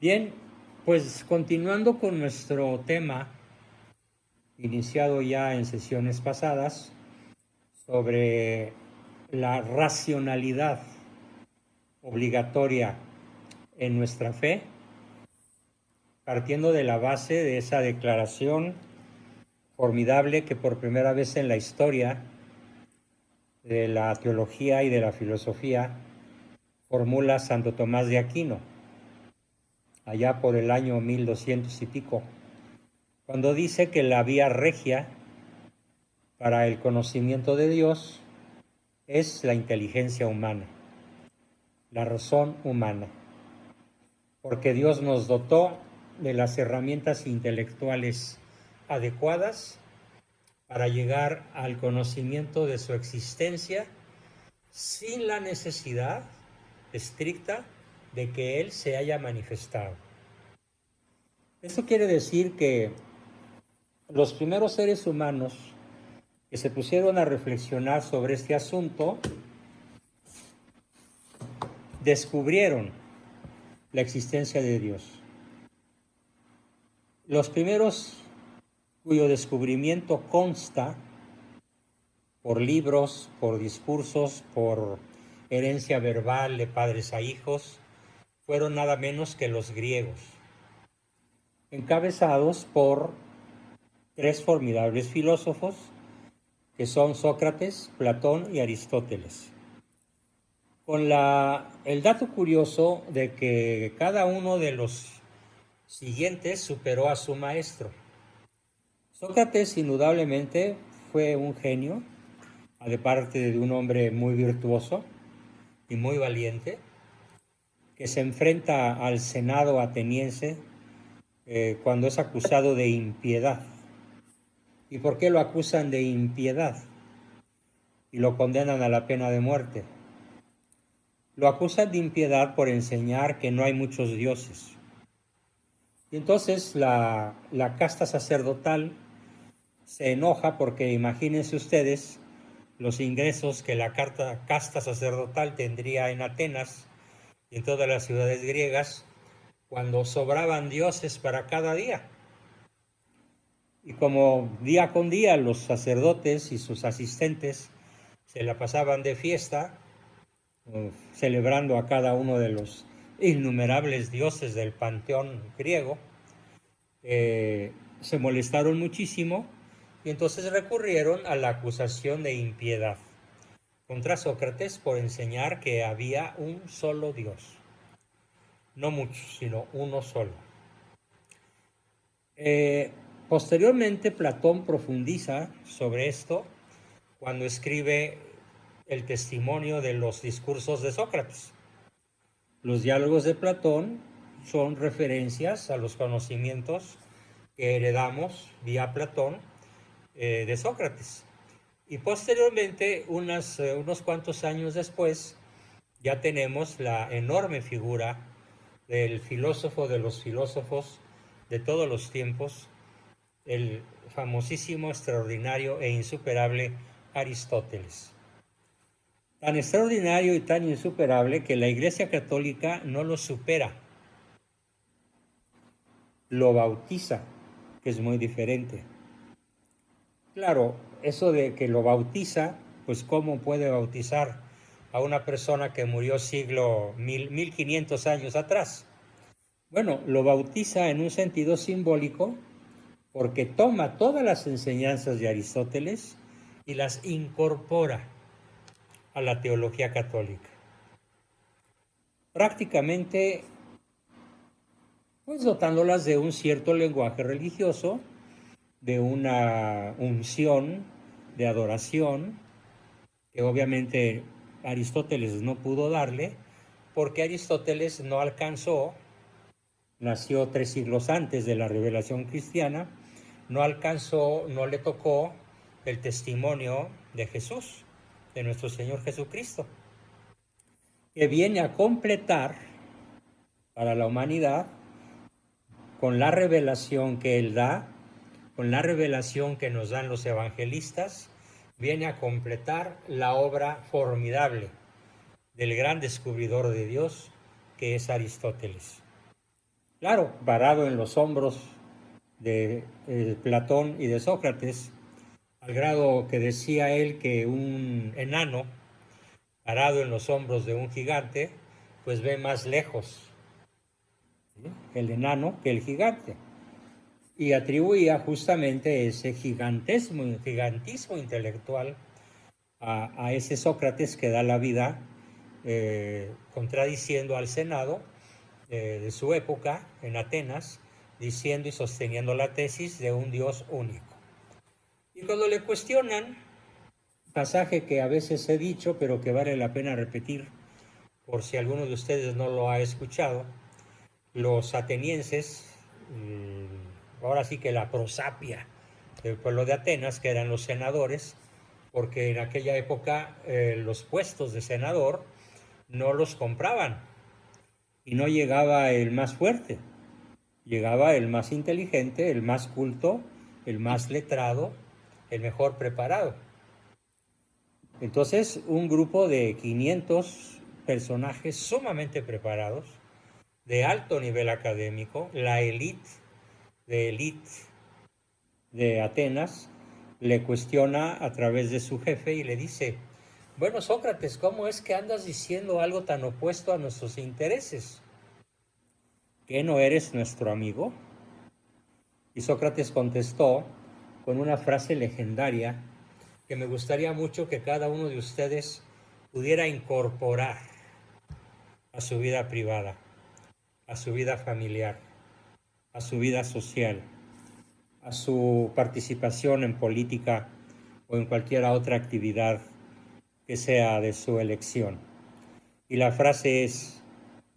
Bien, pues continuando con nuestro tema, iniciado ya en sesiones pasadas, sobre la racionalidad obligatoria en nuestra fe, partiendo de la base de esa declaración formidable que por primera vez en la historia de la teología y de la filosofía formula Santo Tomás de Aquino, allá por el año 1200 y pico, cuando dice que la vía regia para el conocimiento de Dios es la inteligencia humana, la razón humana, porque Dios nos dotó de las herramientas intelectuales adecuadas para llegar al conocimiento de su existencia sin la necesidad estricta de que Él se haya manifestado. Esto quiere decir que los primeros seres humanos que se pusieron a reflexionar sobre este asunto descubrieron la existencia de Dios. Los primeros cuyo descubrimiento consta por libros, por discursos, por herencia verbal de padres a hijos, fueron nada menos que los griegos, encabezados por tres formidables filósofos que son Sócrates, Platón y Aristóteles. Con el dato curioso de que cada uno de los siguientes superó a su maestro. Sócrates indudablemente fue un genio, de parte de un hombre muy virtuoso y muy valiente, que se enfrenta al Senado ateniense cuando es acusado de impiedad. ¿Y por qué lo acusan de impiedad y lo condenan a la pena de muerte? Lo acusan de impiedad por enseñar que no hay muchos dioses. Y entonces la casta sacerdotal se enoja porque imagínense ustedes los ingresos que la casta sacerdotal tendría en Atenas y en todas las ciudades griegas cuando sobraban dioses para cada día. Y como día con día los sacerdotes y sus asistentes se la pasaban de fiesta, celebrando a cada uno de los innumerables dioses del panteón griego, se molestaron muchísimo y entonces recurrieron a la acusación de impiedad contra Sócrates por enseñar que había un solo Dios. No muchos, sino uno solo. Posteriormente, Platón profundiza sobre esto cuando escribe el testimonio de los discursos de Sócrates. Los diálogos de Platón son referencias a los conocimientos que heredamos vía Platón de Sócrates. Y posteriormente, unos cuantos años después, ya tenemos la enorme figura del filósofo de los filósofos de todos los tiempos, el famosísimo, extraordinario e insuperable Aristóteles. Tan extraordinario y tan insuperable que la Iglesia Católica no lo supera. Lo bautiza, que es muy diferente. Claro, eso de que lo bautiza, pues ¿cómo puede bautizar a una persona que murió 1500 años atrás? Bueno, lo bautiza en un sentido simbólico porque toma todas las enseñanzas de Aristóteles y las incorpora a la teología católica. Prácticamente, pues dotándolas de un cierto lenguaje religioso, de una unción, de adoración, que obviamente Aristóteles no pudo darle, porque Aristóteles no alcanzó, nació 3 siglos antes de la revelación cristiana, no alcanzó, no le tocó el testimonio de Jesús, de nuestro Señor Jesucristo, que viene a completar para la humanidad con la revelación que Él da, con la revelación que nos dan los evangelistas, viene a completar la obra formidable del gran descubridor de Dios, que es Aristóteles. Claro, parado en los hombros de Platón y de Sócrates, al grado que decía él que un enano parado en los hombros de un gigante, pues ve más lejos, ¿sí?, el enano que el gigante. Y atribuía justamente ese gigantismo intelectual a ese Sócrates que da la vida contradiciendo al Senado de su época en Atenas, diciendo y sosteniendo la tesis de un Dios único. Y cuando le cuestionan, pasaje que a veces he dicho, pero que vale la pena repetir, por si alguno de ustedes no lo ha escuchado, los atenienses, ahora sí que la prosapia del pueblo de Atenas, que eran los senadores, porque en aquella época los puestos de senador no los compraban y no llegaba el más fuerte, llegaba el más inteligente, el más culto, el más letrado, el mejor preparado. Entonces, un grupo de 500 personajes sumamente preparados, de alto nivel académico, la élite de Atenas, le cuestiona a través de su jefe y le dice: bueno, Sócrates, ¿cómo es que andas diciendo algo tan opuesto a nuestros intereses? ¿Qué no eres nuestro amigo? Y Sócrates contestó con una frase legendaria que me gustaría mucho que cada uno de ustedes pudiera incorporar a su vida privada, a su vida familiar, a su vida social, a su participación en política o en cualquier otra actividad que sea de su elección. Y la frase es: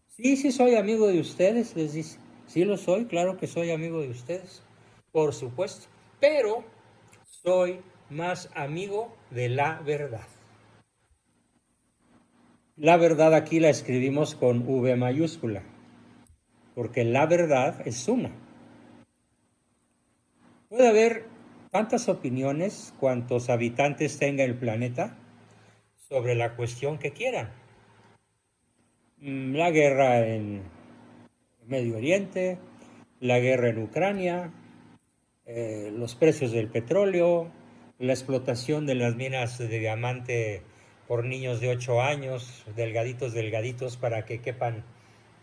sí, sí soy amigo de ustedes, les dice. Sí lo soy, claro que soy amigo de ustedes, por supuesto, pero soy más amigo de la verdad. La verdad aquí la escribimos con V mayúscula, porque la verdad es una. Puede haber tantas opiniones cuantos habitantes tenga el planeta sobre la cuestión que quieran. La guerra en Medio Oriente, la guerra en Ucrania, los precios del petróleo, la explotación de las minas de diamante por niños de 8 años, delgaditos, para que quepan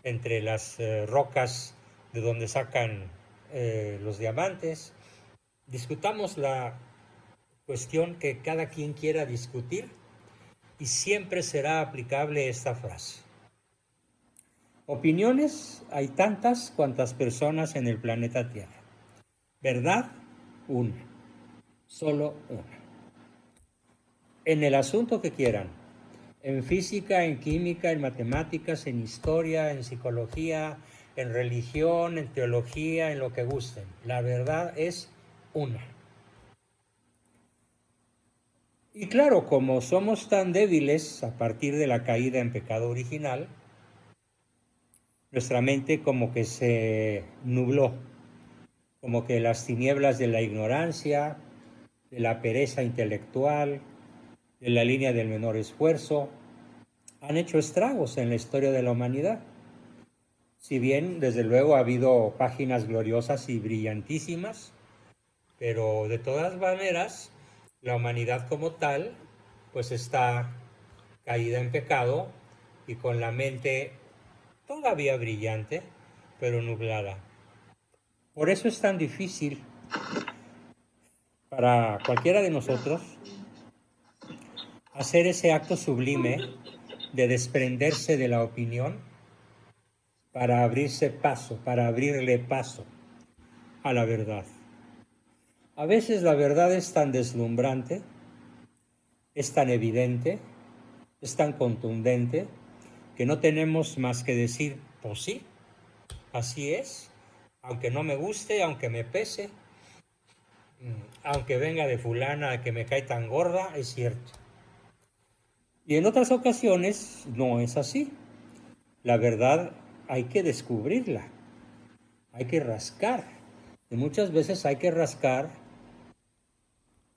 entre las rocas de donde sacan los diamantes. Discutamos la cuestión que cada quien quiera discutir y siempre será aplicable esta frase: opiniones hay tantas cuantas personas en el planeta Tierra. Verdad, una. Solo una. En el asunto que quieran. En física, en química, en matemáticas, en historia, en psicología, en religión, en teología, en lo que gusten. La verdad es una. Y claro, como somos tan débiles a partir de la caída en pecado original, nuestra mente como que se nubló, como que las tinieblas de la ignorancia, de la pereza intelectual, de la línea del menor esfuerzo, han hecho estragos en la historia de la humanidad. Si bien, desde luego, ha habido páginas gloriosas y brillantísimas, pero de todas maneras, la humanidad como tal, pues está caída en pecado y con la mente todavía brillante, pero nublada. Por eso es tan difícil para cualquiera de nosotros hacer ese acto sublime de desprenderse de la opinión para abrirle paso a la verdad. A veces la verdad es tan deslumbrante, es tan evidente, es tan contundente, que no tenemos más que decir: pues sí, así es, aunque no me guste, aunque me pese, aunque venga de fulana que me cae tan gorda, es cierto. Y en otras ocasiones no es así. La verdad hay que descubrirla, hay que rascar. Y muchas veces hay que rascar,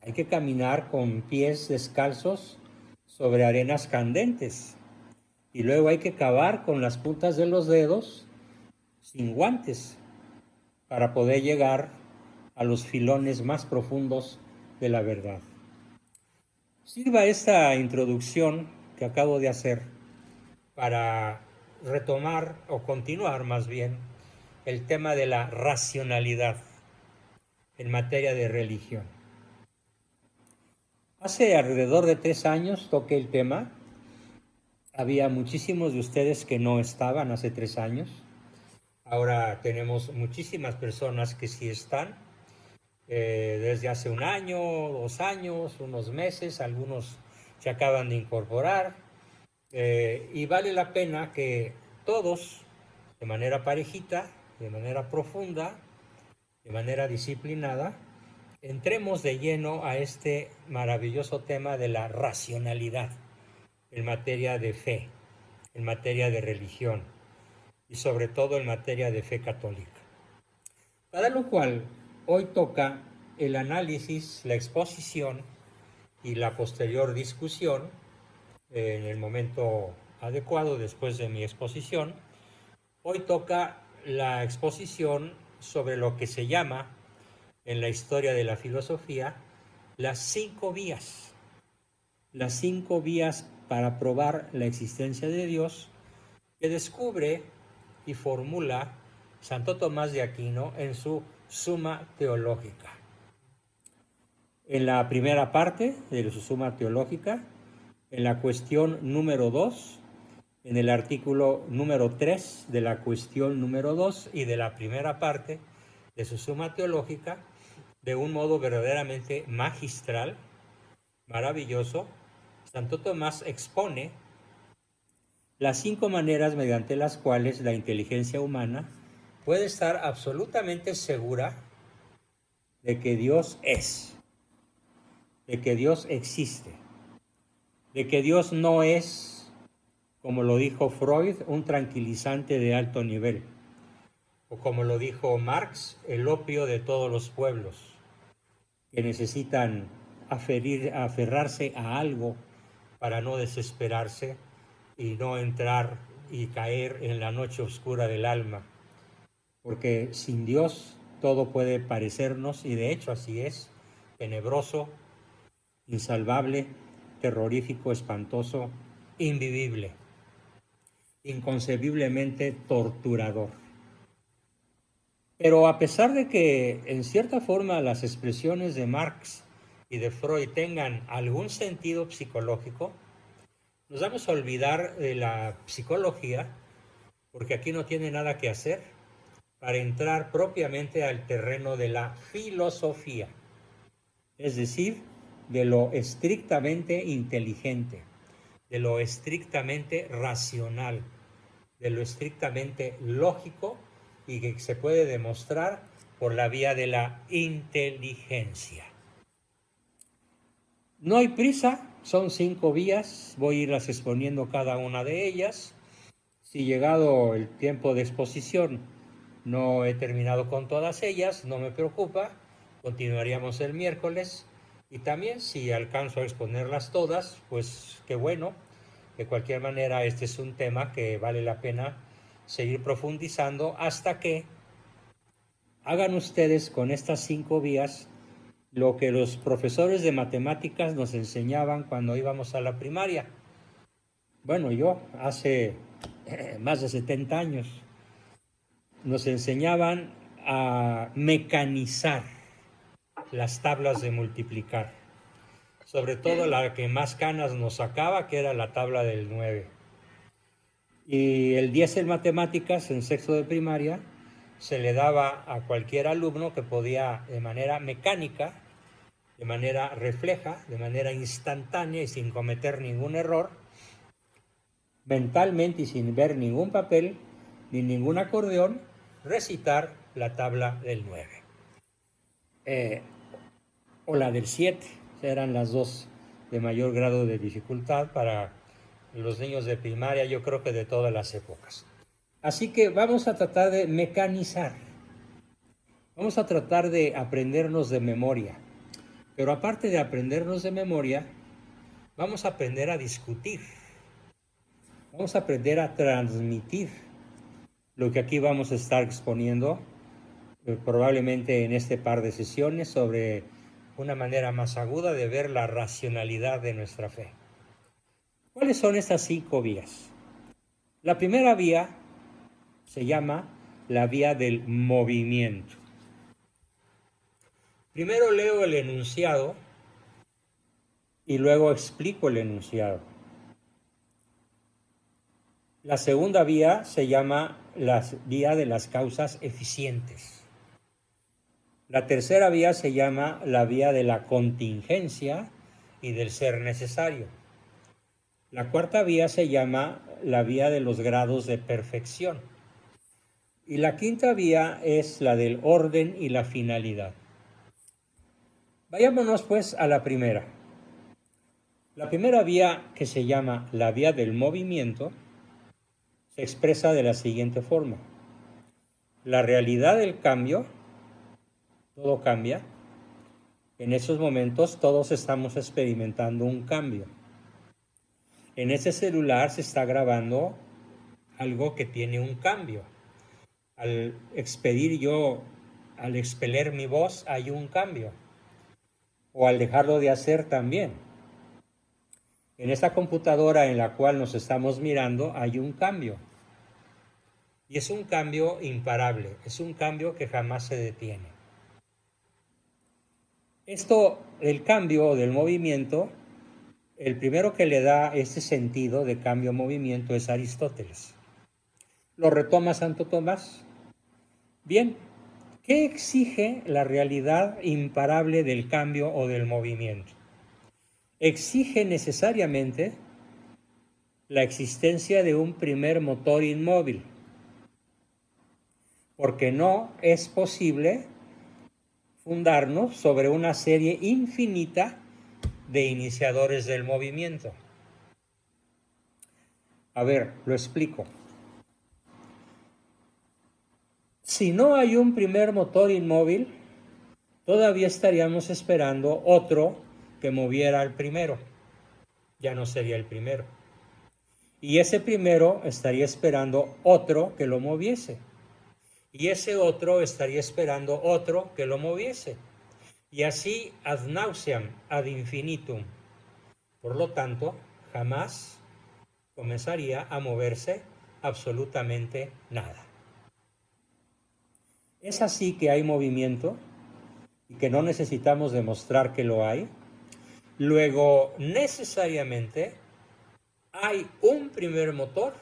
hay que caminar con pies descalzos sobre arenas candentes. Y luego hay que cavar con las puntas de los dedos sin guantes, para poder llegar a los filones más profundos de la verdad. Sirva esta introducción que acabo de hacer para retomar o continuar más bien el tema de la racionalidad en materia de religión. Hace alrededor de 3 años toqué el tema. Había muchísimos de ustedes que no estaban hace 3 años. Ahora tenemos muchísimas personas que sí están. Desde hace 1 año, 2 años, unos meses, algunos se acaban de incorporar. Y vale la pena que todos, de manera parejita, de manera profunda, de manera disciplinada, entremos de lleno a este maravilloso tema de la racionalidad en materia de fe, en materia de religión y sobre todo en materia de fe católica. Para lo cual, hoy toca el análisis, la exposición y la posterior discusión en el momento adecuado después de mi exposición. Hoy toca la exposición sobre lo que se llama en la historia de la filosofía las 5 vías. Las 5 vías para probar la existencia de Dios que descubre y formula Santo Tomás de Aquino en su Suma Teológica. En la primera parte de su Suma Teológica, en la cuestión número 2, en el artículo número 3 de la cuestión número 2 y de la primera parte de su Suma Teológica, de un modo verdaderamente magistral, maravilloso, Santo Tomás expone las 5 maneras mediante las cuales la inteligencia humana puede estar absolutamente segura de que Dios es, de que Dios existe, de que Dios no es, como lo dijo Freud, un tranquilizante de alto nivel, o como lo dijo Marx, el opio de todos los pueblos, que necesitan aferrarse a algo para no desesperarse y no entrar y caer en la noche oscura del alma, porque sin Dios todo puede parecernos, y de hecho así es, tenebroso, insalvable, terrorífico, espantoso, invivible, inconcebiblemente torturador. Pero a pesar de que en cierta forma las expresiones de Marx y de Freud tengan algún sentido psicológico, nos vamos a olvidar de la psicología, porque aquí no tiene nada que hacer, para entrar propiamente al terreno de la filosofía, es decir, de lo estrictamente inteligente, de lo estrictamente racional, de lo estrictamente lógico y que se puede demostrar por la vía de la inteligencia. No hay prisa, son 5 vías, voy a irlas exponiendo cada una de ellas. Si llegado el tiempo de exposición no he terminado con todas ellas, no me preocupa, continuaríamos el miércoles. Y también si alcanzo a exponerlas todas, pues qué bueno. De cualquier manera, este es un tema que vale la pena seguir profundizando hasta que hagan ustedes con estas 5 vías lo que los profesores de matemáticas nos enseñaban cuando íbamos a la primaria. Bueno, yo hace más de 70 años nos enseñaban a mecanizar las tablas de multiplicar, sobre todo la que más canas nos sacaba, que era la tabla del 9. Y el 10 en matemáticas en sexto de primaria se le daba a cualquier alumno que podía de manera mecánica, de manera refleja, de manera instantánea y sin cometer ningún error, mentalmente y sin ver ningún papel ni ningún acordeón, recitar la tabla del 9. O la del 7, eran las dos de mayor grado de dificultad para los niños de primaria, yo creo que de todas las épocas. Así que vamos a tratar de mecanizar, vamos a tratar de aprendernos de memoria, pero aparte de aprendernos de memoria, vamos a aprender a discutir, vamos a aprender a transmitir, lo que aquí vamos a estar exponiendo, probablemente en este par de sesiones, sobre una manera más aguda de ver la racionalidad de nuestra fe. ¿Cuáles son estas 5 vías? La primera vía se llama la vía del movimiento. Primero leo el enunciado y luego explico el enunciado. La segunda vía se llama la vía de las causas eficientes. La tercera vía se llama la vía de la contingencia y del ser necesario. La cuarta vía se llama la vía de los grados de perfección. Y la quinta vía es la del orden y la finalidad. Vayámonos pues a la primera. La primera vía, que se llama la vía del movimiento, se expresa de la siguiente forma. La realidad del cambio, todo cambia. En esos momentos todos estamos experimentando un cambio. En ese celular se está grabando algo que tiene un cambio. Al expeler mi voz, hay un cambio. O al dejarlo de hacer también. En esta computadora en la cual nos estamos mirando hay un cambio. Y es un cambio imparable, es un cambio que jamás se detiene. Esto, el cambio del movimiento, el primero que le da ese sentido de cambio-movimiento es Aristóteles. Lo retoma Santo Tomás. Bien, ¿qué exige la realidad imparable del cambio o del movimiento? Exige necesariamente la existencia de un primer motor inmóvil, porque no es posible fundarnos sobre una serie infinita de iniciadores del movimiento. A ver, lo explico. Si no hay un primer motor inmóvil, todavía estaríamos esperando otro que moviera al primero. Ya no sería el primero. Y ese primero estaría esperando otro que lo moviese. Y ese otro estaría esperando otro que lo moviese. Y así ad nauseam, ad infinitum. Por lo tanto, jamás comenzaría a moverse absolutamente nada. Es así que hay movimiento y que no necesitamos demostrar que lo hay. Luego, necesariamente, hay un primer motor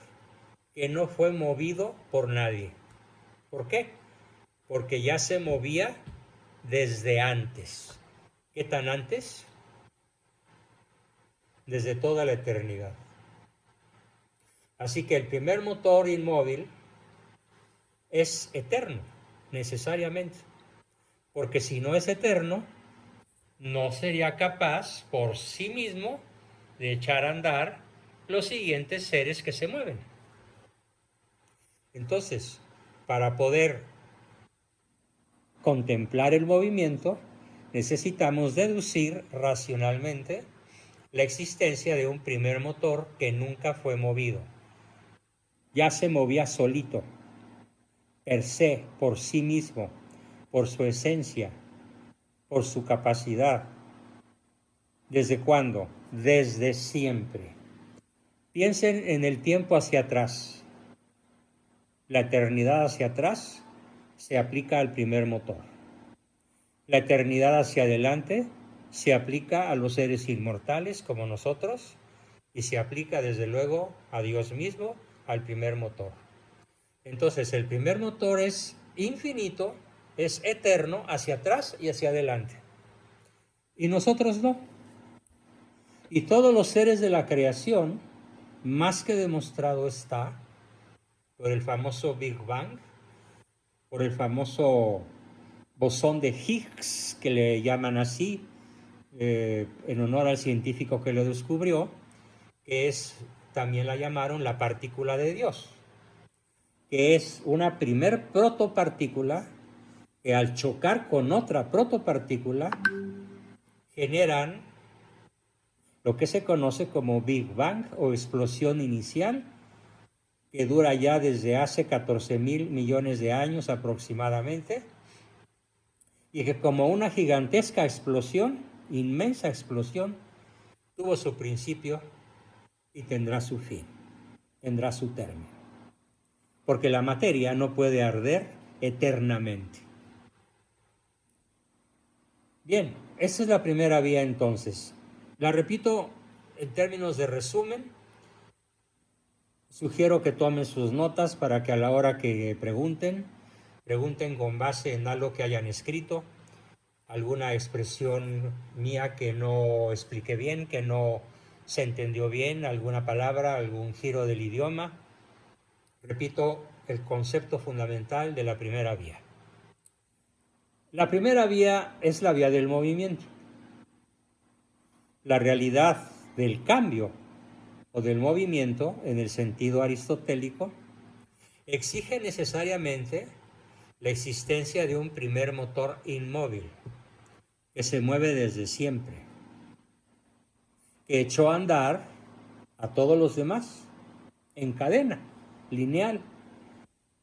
que no fue movido por nadie. ¿Por qué? Porque ya se movía desde antes. ¿Qué tan antes? Desde toda la eternidad. Así que el primer motor inmóvil es eterno, necesariamente. Porque si no es eterno, no sería capaz por sí mismo de echar a andar los siguientes seres que se mueven. Entonces, para poder contemplar el movimiento, necesitamos deducir racionalmente la existencia de un primer motor que nunca fue movido. Ya se movía solito, per se, por sí mismo, por su esencia, por su capacidad. ¿Desde cuándo? Desde siempre. Piensen en el tiempo hacia atrás. La eternidad hacia atrás se aplica al primer motor. La eternidad hacia adelante se aplica a los seres inmortales como nosotros y se aplica desde luego a Dios mismo, al primer motor. Entonces el primer motor es infinito, es eterno hacia atrás y hacia adelante. Y nosotros no. Y todos los seres de la creación, más que demostrado está por el famoso Big Bang, por el famoso bosón de Higgs, que le llaman así, en honor al científico que lo descubrió, que también la llamaron la partícula de Dios, que es una primer protopartícula que al chocar con otra protopartícula generan lo que se conoce como Big Bang o explosión inicial, que dura ya desde hace 14.000 millones de años aproximadamente, y que como una gigantesca explosión, inmensa explosión, tuvo su principio y tendrá su fin, tendrá su término. Porque la materia no puede arder eternamente. Bien, esa es la primera vía entonces. La repito en términos de resumen. Sugiero que tomen sus notas para que a la hora que pregunten con base en algo que hayan escrito, alguna expresión mía que no expliqué bien, que no se entendió bien, alguna palabra, algún giro del idioma. Repito el concepto fundamental de la primera vía. La primera vía es la vía del movimiento. La realidad del cambio o del movimiento, en el sentido aristotélico, exige necesariamente la existencia de un primer motor inmóvil, que se mueve desde siempre, que echó a andar a todos los demás en cadena, lineal,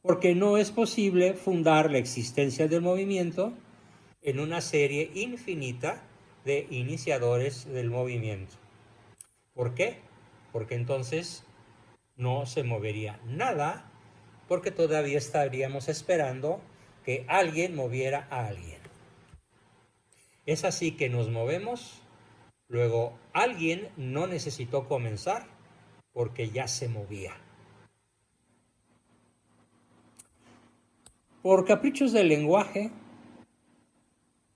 porque no es posible fundar la existencia del movimiento en una serie infinita de iniciadores del movimiento. ¿Por qué? Porque entonces no se movería nada, porque todavía estaríamos esperando que alguien moviera a alguien. Es así que nos movemos, luego alguien no necesitó comenzar porque ya se movía. Por caprichos del lenguaje,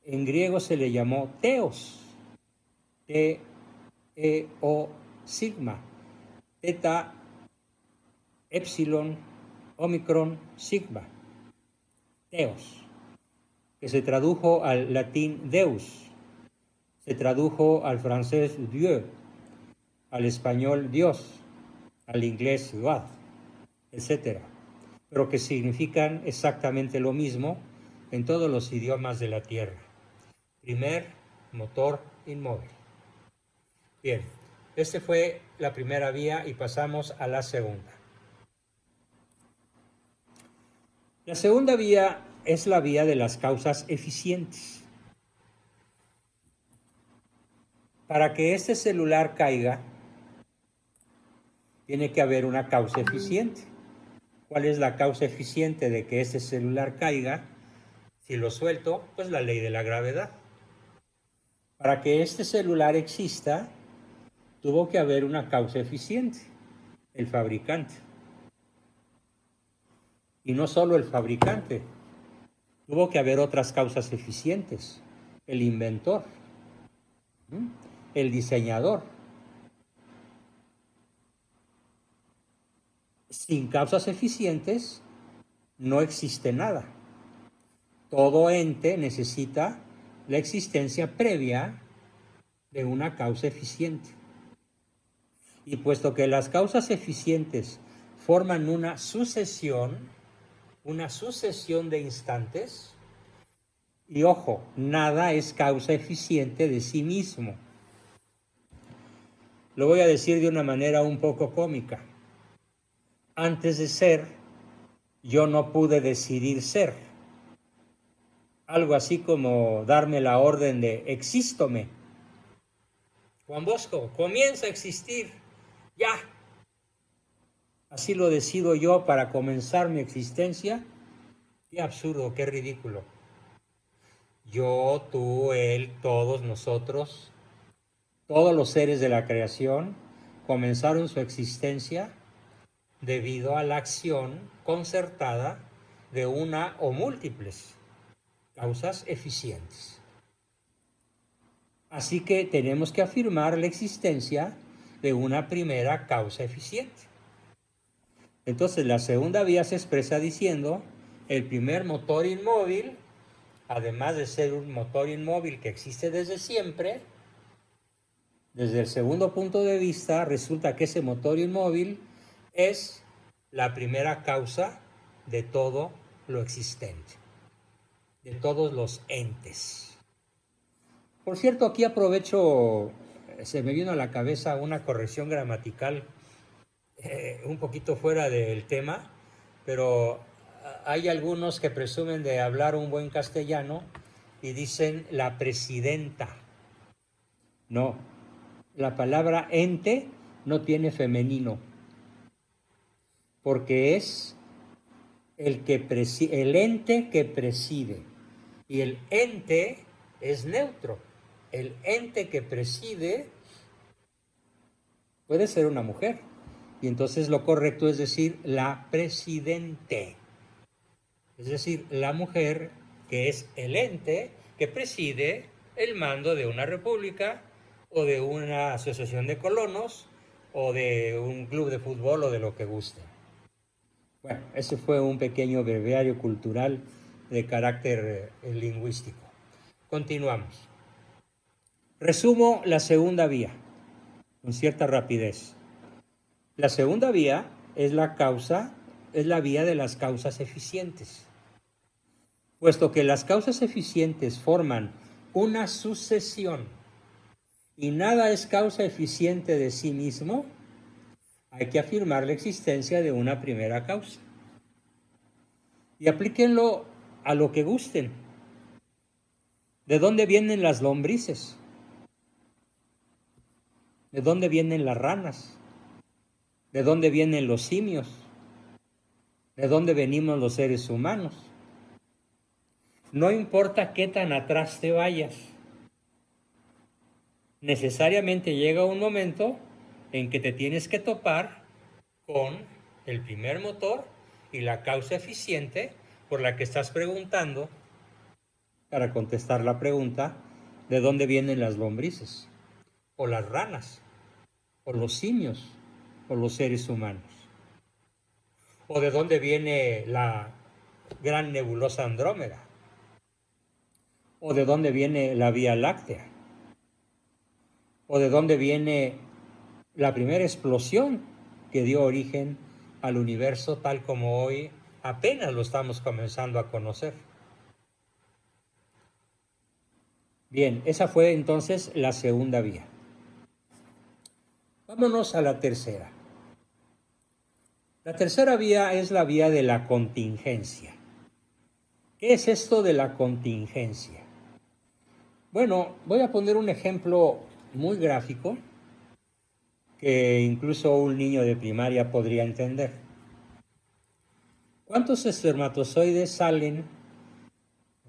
en griego se le llamó teos, T-E-O sigma, teta, epsilon, omicron, sigma, teos, que se tradujo al latín deus, se tradujo al francés Dieu, al español Dios, al inglés God, etc. Pero que significan exactamente lo mismo en todos los idiomas de la Tierra. Primer motor inmóvil. Bien, esta fue la primera vía y pasamos a la segunda. La segunda vía es la vía de las causas eficientes. Para que este celular caiga, tiene que haber una causa eficiente. ¿Cuál es la causa eficiente de que este celular caiga? Si lo suelto, pues la ley de la gravedad. Para que este celular exista, tuvo que haber una causa eficiente, el fabricante. Y no solo el fabricante, tuvo que haber otras causas eficientes, el inventor, el diseñador. Sin causas eficientes no existe nada. Todo ente necesita la existencia previa de una causa eficiente. Y puesto que las causas eficientes forman una sucesión de instantes, y ojo, nada es causa eficiente de sí mismo. Lo voy a decir de una manera un poco cómica. Antes de ser, yo no pude decidir ser. Algo así como darme la orden de exístome. Juan Bosco, comienza a existir, ya. Así lo decido yo para comenzar mi existencia. Qué absurdo, qué ridículo. Yo, tú, él, todos nosotros, todos los seres de la creación comenzaron su existencia debido a la acción concertada de una o múltiples causas eficientes. Así que tenemos que afirmar la existencia de una primera causa eficiente. Entonces la segunda vía se expresa diciendo el primer motor inmóvil, además de ser un motor inmóvil que existe desde siempre, desde el segundo punto de vista resulta que ese motor inmóvil es la primera causa de todo lo existente, de todos los entes. Por cierto, aquí aprovecho, se me vino a la cabeza una corrección gramatical un poquito fuera del tema, pero hay algunos que presumen de hablar un buen castellano y dicen la presidenta. No, la palabra ente no tiene femenino, porque es el ente que preside. Y el ente es neutro. El ente que preside puede ser una mujer. Y entonces lo correcto es decir la presidente. Es decir, la mujer que es el ente que preside el mando de una república o de una asociación de colonos o de un club de fútbol o de lo que guste. Bueno, ese fue un pequeño breviario cultural de carácter lingüístico. Continuamos. Resumo la segunda vía, con cierta rapidez. La segunda vía es la vía de las causas eficientes. Puesto que las causas eficientes forman una sucesión y nada es causa eficiente de sí mismo, hay que afirmar la existencia de una primera causa. Y aplíquenlo a lo que gusten. ¿De dónde vienen las lombrices? ¿De dónde vienen las ranas? ¿De dónde vienen los simios? ¿De dónde venimos los seres humanos? No importa qué tan atrás te vayas, necesariamente llega un momento en que te tienes que topar con el primer motor y la causa eficiente por la que estás preguntando para contestar la pregunta ¿de dónde vienen las lombrices? O las ranas, o los simios, o los seres humanos. ¿O de dónde viene la gran nebulosa Andrómeda? ¿O de dónde viene la Vía Láctea? ¿O de dónde viene la primera explosión que dio origen al universo tal como hoy apenas lo estamos comenzando a conocer? Bien, esa fue entonces la segunda vía. Vámonos a la tercera. La tercera vía es la vía de la contingencia. ¿Qué es esto de la contingencia? Bueno, voy a poner un ejemplo muy gráfico que incluso un niño de primaria podría entender. ¿Cuántos espermatozoides salen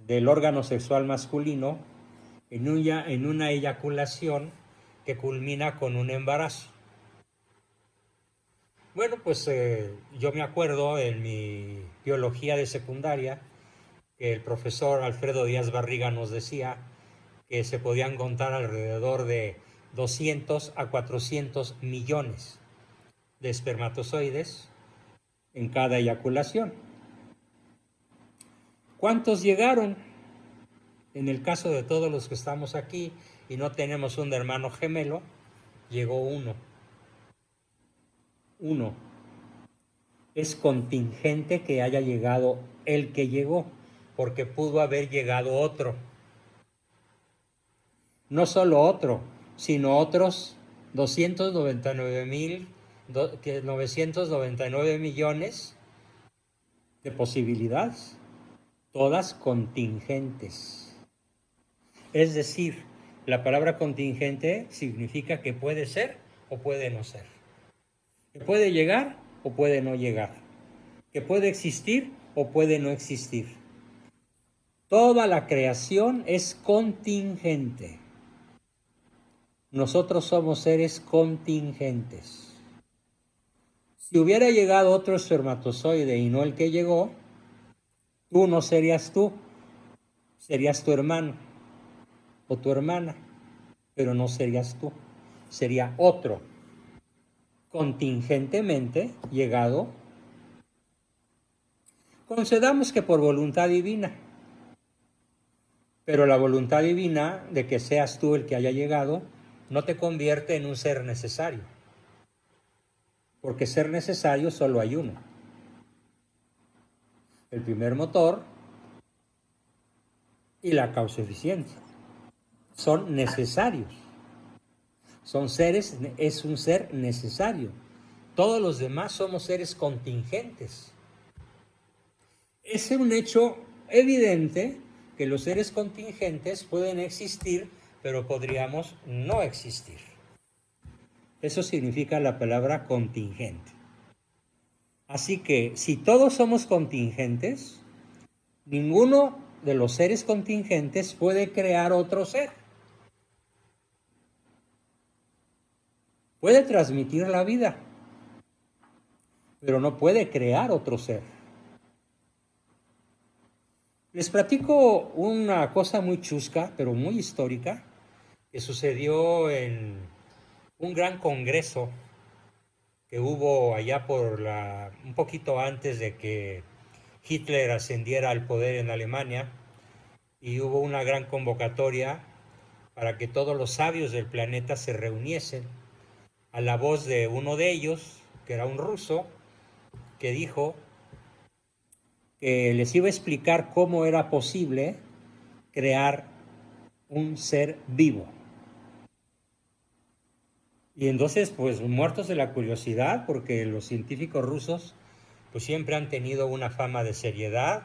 del órgano sexual masculino en una eyaculación que culmina con un embarazo? Bueno, pues yo me acuerdo en mi biología de secundaria que el profesor Alfredo Díaz Barriga nos decía que se podían contar alrededor de 200 a 400 millones de espermatozoides en cada eyaculación. ¿Cuántos llegaron? En el caso de todos los que estamos aquí y no tenemos un hermano gemelo, llegó uno. Uno. Es contingente que haya llegado el que llegó, porque pudo haber llegado otro. No solo otro, sino otros 999 millones de posibilidades, todas contingentes. Es decir, la palabra contingente significa que puede ser o puede no ser, que puede llegar o puede no llegar, que puede existir o puede no existir. Toda la creación es contingente. Nosotros somos seres contingentes. Si hubiera llegado otro espermatozoide y no el que llegó, tú no serías tú, serías tu hermano o tu hermana, pero no serías tú, sería otro contingentemente llegado. Concedamos que por voluntad divina, pero la voluntad divina de que seas tú el que haya llegado no te convierte en un ser necesario, porque ser necesario solo hay uno. El primer motor y la causa eficiente son necesarios. Son seres, es un ser necesario. Todos los demás somos seres contingentes. Es un hecho evidente que los seres contingentes pueden existir, pero podríamos no existir. Eso significa la palabra contingente. Así que si todos somos contingentes, ninguno de los seres contingentes puede crear otro ser. Puede transmitir la vida, pero no puede crear otro ser. Les platico una cosa muy chusca, pero muy histórica, que sucedió en un gran congreso que hubo allá un poquito antes de que Hitler ascendiera al poder en Alemania, y hubo una gran convocatoria para que todos los sabios del planeta se reuniesen a la voz de uno de ellos, que era un ruso, que dijo que les iba a explicar cómo era posible crear un ser vivo. Y entonces, pues muertos de la curiosidad, porque los científicos rusos pues siempre han tenido una fama de seriedad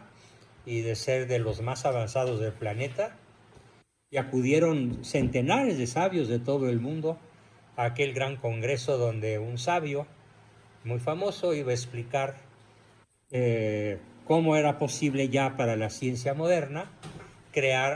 y de ser de los más avanzados del planeta, y acudieron centenares de sabios de todo el mundo a aquel gran congreso donde un sabio muy famoso iba a explicar cómo era posible ya para la ciencia moderna crear